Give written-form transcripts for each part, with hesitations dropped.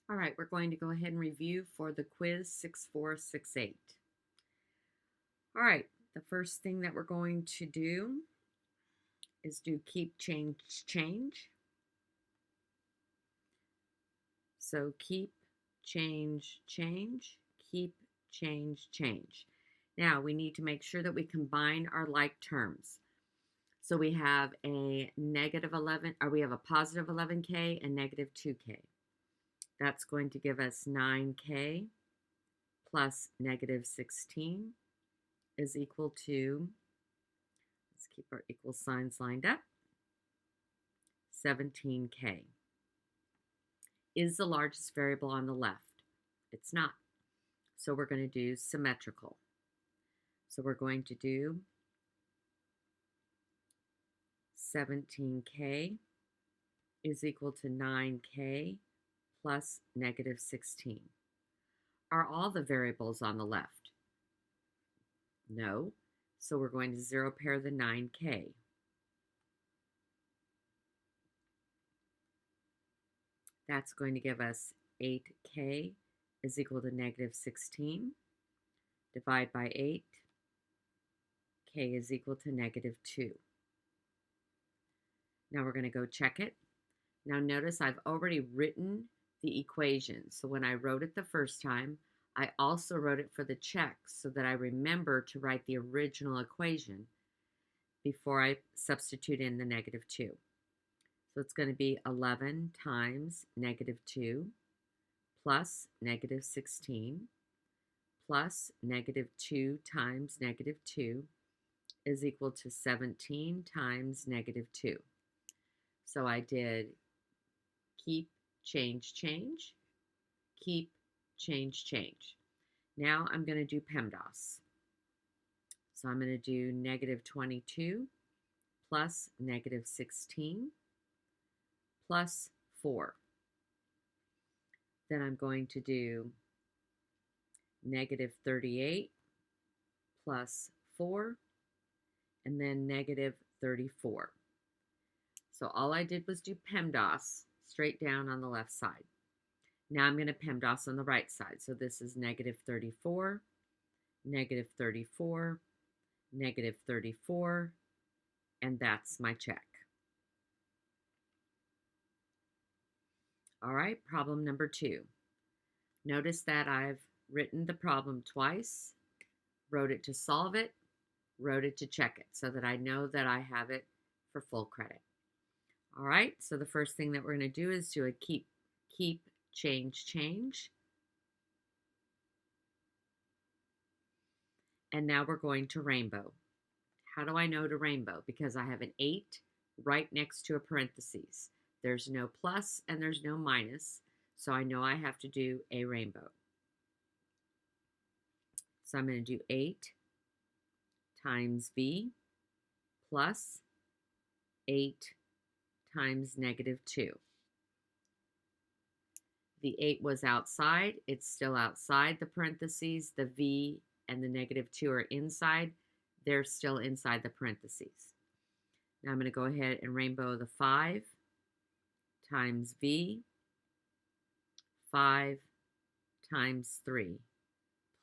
All right, we're going to go ahead and review for the quiz 6468. All right, the first thing that we're going to do is do keep, change, change. So keep, change, change, keep, change, change. Now we need to make sure that we combine our like terms. So we have a negative 11, or we have a positive 11K and negative 2K. That's going to give us 9K plus negative 16 is equal to, let's keep our equal signs lined up, 17K. Is the largest variable on the left? It's not. So we're going to do symmetrical. So we're going to do 17K is equal to 9K plus negative 16. Are all the variables on the left? No. So we're going to zero pair the 9K. That's going to give us 8K is equal to negative 16. Divide by 8. K is equal to negative 2. Now we're going to go check it. Now notice I've already written the equation. So when I wrote it the first time, I also wrote it for the check so that I remember to write the original equation before I substitute in the negative 2. So it's going to be 11 times negative 2 plus negative 16 plus negative 2 times negative 2 is equal to 17 times negative 2. So I did keep, change, change, keep, change, change. Now I'm going to do PEMDAS. So I'm going to do negative 22 plus negative 16 plus 4. Then I'm going to do negative 38 plus 4, and then negative 34. So all I did was do PEMDAS straight down on the left side. Now I'm going to PEMDAS on the right side. So this is negative 34, negative 34, negative 34, and that's my check. All right, problem number 2. Notice that I've written the problem twice, wrote it to solve it, wrote it to check it, so that I know that I have it for full credit. All right, so the first thing that we're going to do is do a keep, change, change. And now we're going to rainbow. How do I know to rainbow? Because I have an 8 right next to a parentheses. There's no plus and there's no minus, so I know I have to do a rainbow. So I'm going to do 8 times V plus 8 times negative 2. The 8 was outside. It's still outside the parentheses. The V and the negative 2 are inside. They're still inside the parentheses. Now I'm going to go ahead and rainbow the 5 times V, 5 times 3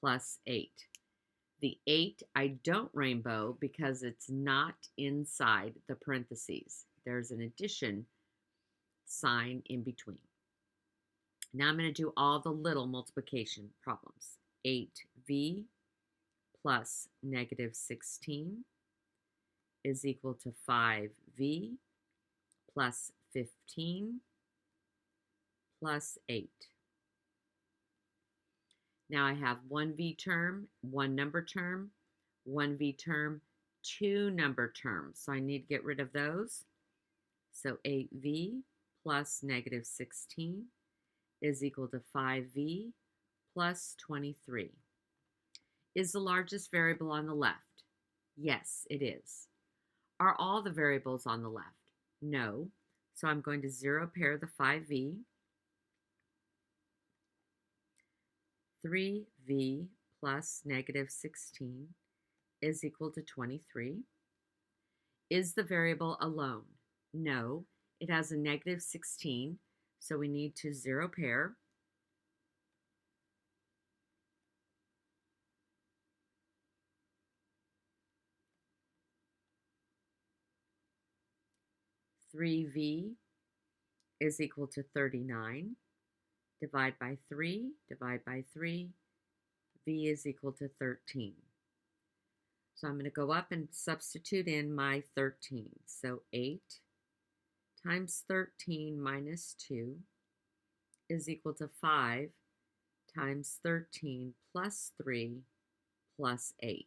plus 8. The 8 I don't rainbow because it's not inside the parentheses. There's an addition sign in between. Now I'm going to do all the little multiplication problems. 8V plus negative 16 is equal to 5V plus 15 plus 8. Now I have one V term, one number term, one V term, two number terms. So I need to get rid of those. So 8V plus negative 16 is equal to 5V plus 23. Is the largest variable on the left? Yes, it is. Are all the variables on the left? No. So I'm going to zero pair the 5V. 3V plus negative 16 is equal to 23. Is the variable alone? No. It has a negative 16, so we need to zero pair. 3v is equal to 39. Divide by 3, divide by 3, v is equal to 13. So I'm going to go up and substitute in my 13. So 8 times 13 minus 2 is equal to 5 times 13 plus 3 plus 8.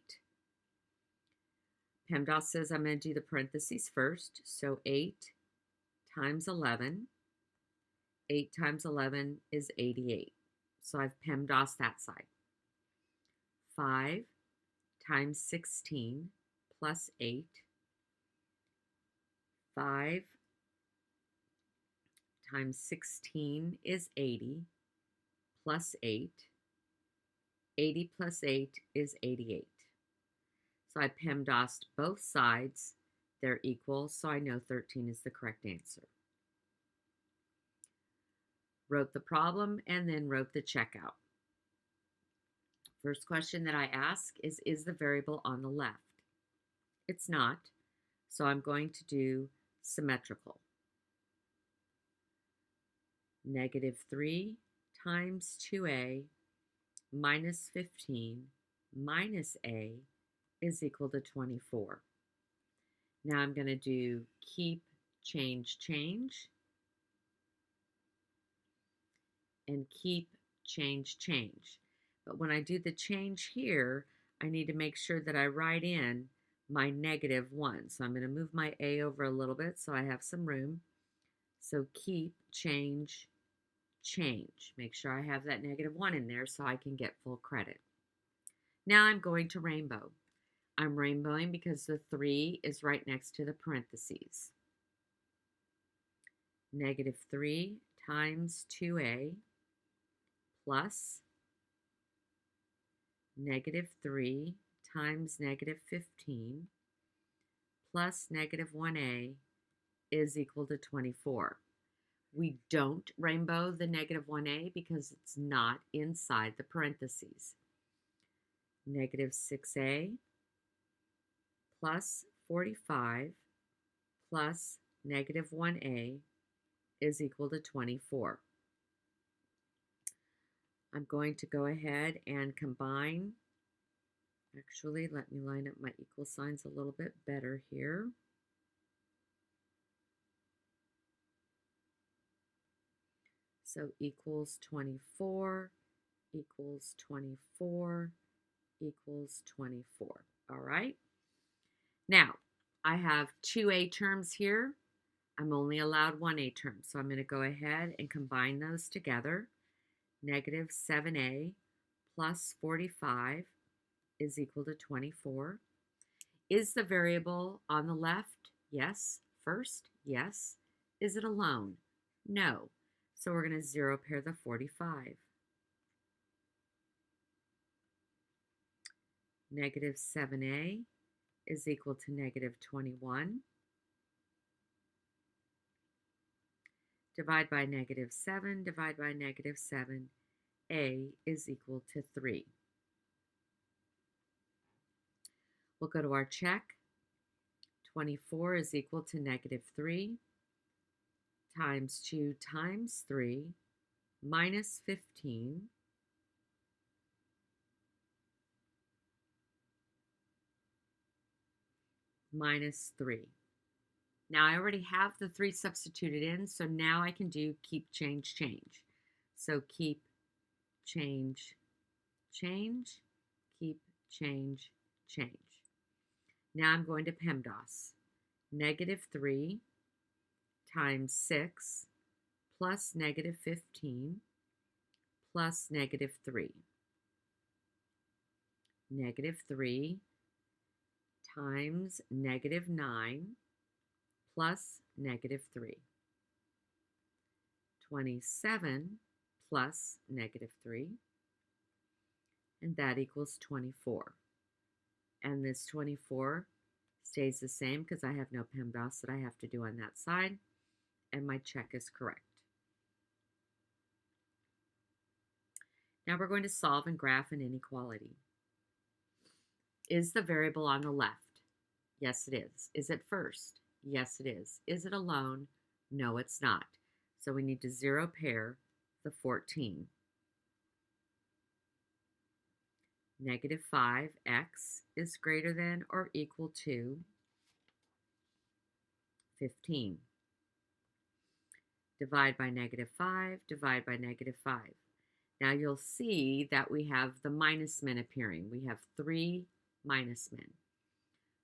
PEMDAS says I'm going to do the parentheses first. So 8 times 11. 8 times 11 is 88. So I've PEMDAS that side. 5 times 16 plus 8. 5 times 16 is 80 plus 8. 80 plus 8 is 88. So I PEMDASed both sides. They're equal, so I know 13 is the correct answer. Wrote the problem and then wrote the checkout. First question that I ask is the variable on the left? It's not, so I'm going to do symmetrical. -3 times 2a minus 15 minus a is equal to 24. Now I'm going to do keep, change, change, and keep, change, change. But when I do the change here, I need to make sure that I write in my -1. So I'm going to move my a over a little bit so I have some room. So keep, change, change. Make sure I have that -1 in there so I can get full credit. Now I'm going to rainbow. I'm rainbowing because the 3 is right next to the parentheses. -3 times 2a plus -3 times -15 plus -1a is equal to 24. We don't rainbow the -1a because it's not inside the parentheses. -6a plus 45 plus -1a is equal to 24. I'm going to go ahead and combine. Actually, let me line up my equal signs a little bit better here. So equals 24 equals 24 equals 24. All right. Now, I have 2a terms here. I'm only allowed 1a term, so I'm going to go ahead and combine those together. -7a plus 45 is equal to 24. Is the variable on the left? Yes. First? Yes. Is it alone? No. So we're going to zero pair the 45. -7a is equal to -21. Divide by -7, divide by -7, a is equal to 3. We'll go to our check. 24 is equal to -3 times 2 times 3 minus 15 minus 3. Now I already have the 3 substituted in, so now I can do keep, change, change. So keep, change, change, keep, change, change. Now I'm going to PEMDAS. -3 times 6 plus -15 plus -3. -3 times -9 plus -3. 27 plus -3, and that equals 24. And this 24 stays the same because I have no PEMDAS that I have to do on that side, and my check is correct. Now we're going to solve and graph an inequality. Is the variable on the left? Yes, it is. Is it first? Yes, it is. Is it alone? No, it's not. So we need to zero pair the 14. Negative 5x is greater than or equal to 15. Divide by negative 5, divide by negative 5. Now you'll see that we have the minus men appearing. We have 3 minus men.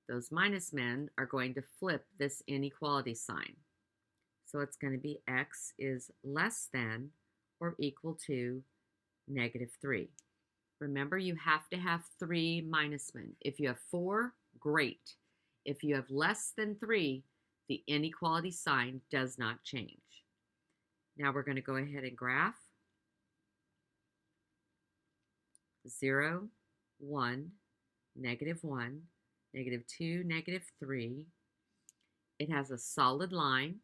Those minus men are going to flip this inequality sign. So it's going to be x is less than or equal to negative 3. Remember, you have to have 3 minus men. If you have 4, great. If you have less than 3, the inequality sign does not change. Now we're going to go ahead and graph 0, 1, negative 1, negative 2, negative 3. It has a solid line,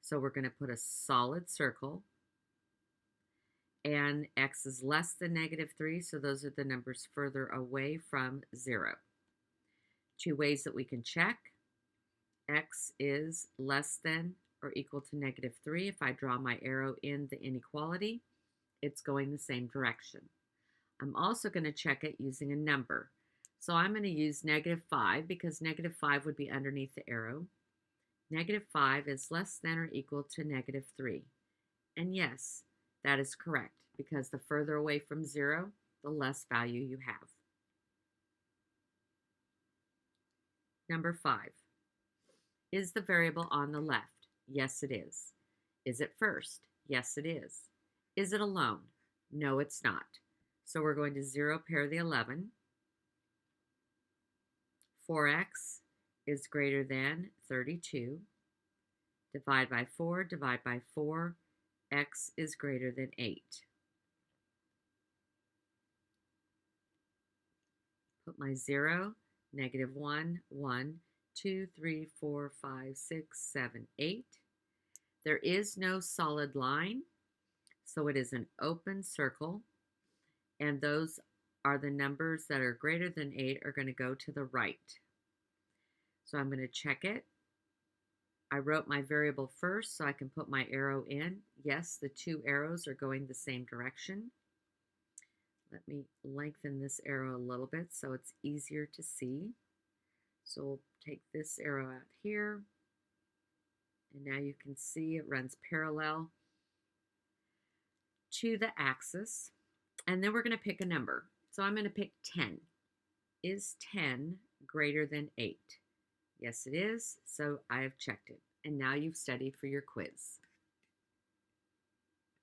so we're going to put a solid circle. And x is less than negative 3, so those are the numbers further away from 0. Two ways that we can check. X is less than or equal to negative 3. If I draw my arrow in the inequality, it's going the same direction. I'm also going to check it using a number. So I'm going to use negative 5 because negative 5 would be underneath the arrow. Negative 5 is less than or equal to negative 3. And yes, that is correct because the further away from 0, the less value you have. Number 5. Is the variable on the left? Yes, it is. Is it first? Yes, it is. Is it alone? No, it's not. So we're going to zero pair the 11. 4x is greater than 32. Divide by 4, divide by 4. X is greater than 8. Put my 0, negative 1, 1, 2, 3, 4, 5, 6, 7, 8. There is no solid line, so it is an open circle, and those are the numbers that are greater than 8 are going to go to the right. So I'm going to check it. I wrote my variable first so I can put my arrow in. Yes, the two arrows are going the same direction. Let me lengthen this arrow a little bit so it's easier to see. So we'll take this arrow out here. And now you can see it runs parallel to the axis. And then we're going to pick a number. So I'm going to pick 10. Is 10 greater than 8? Yes, it is. So I have checked it. And now you've studied for your quiz.